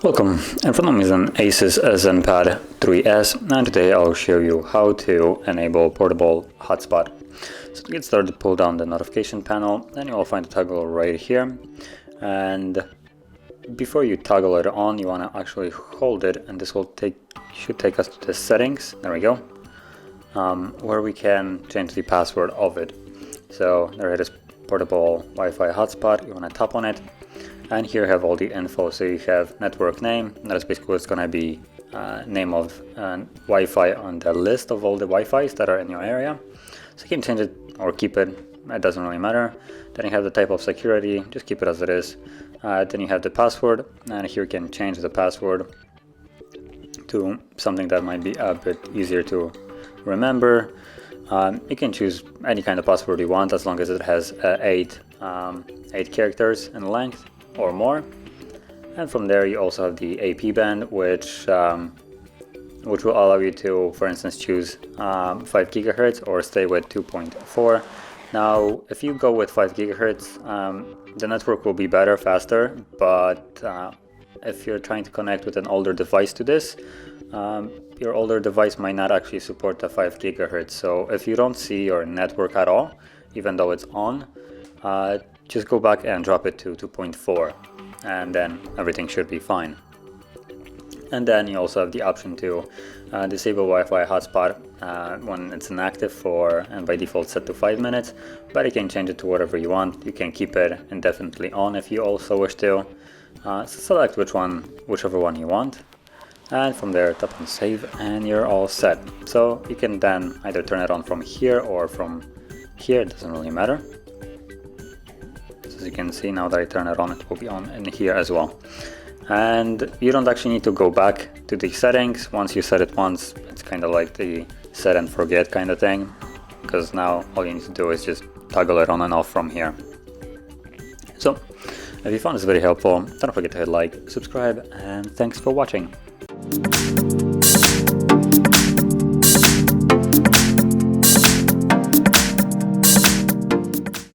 Welcome, in front of me is an ASUS ZenPad 3S, and today I'll show you how to enable portable hotspot. So to get started, pull down the notification panel, then you will find the toggle right here, and before you toggle it on, you want to actually hold it, and this will should take us to the settings. There we go, where we can change the password of it. So there it is, portable Wi-Fi hotspot. You want to tap on it. And here you have all the info. So you have network name, that's basically what's going to be name of Wi-Fi on the list of all the Wi-Fis that are in your area. So you can change it or keep it, it doesn't really matter. Then you have the type of security, just keep it as it is. Then you have the password, and here you can change the password to something that might be a bit easier to remember. You can choose any kind of password you want as long as it has 8 characters in length or more. And from there you also have the AP band, which will allow you to, for instance, choose 5 gigahertz or stay with 2.4. Now if you go with 5 gigahertz, the network will be better, faster, but if you're trying to connect with an older device to this, your older device might not actually support the 5 gigahertz. So if you don't see your network at all, even though it's on, just go back and drop it to 2.4, and then everything should be fine. And then you also have the option to disable Wi-Fi hotspot when it's inactive and by default set to 5 minutes, but you can change it to whatever you want. You can keep it indefinitely on if you also wish to. So select whichever one you want, and from there tap on save, and you're all set. So you can then either turn it on from here or from here, it doesn't really matter. As you can see, now that I turn it on, it will be on in here as well. And you don't actually need to go back to the settings. Once you set it once, it's kind of like the set and forget kind of thing, because now all you need to do is just toggle it on and off from here. So if you found this very helpful, don't forget to hit like, subscribe, and thanks for watching.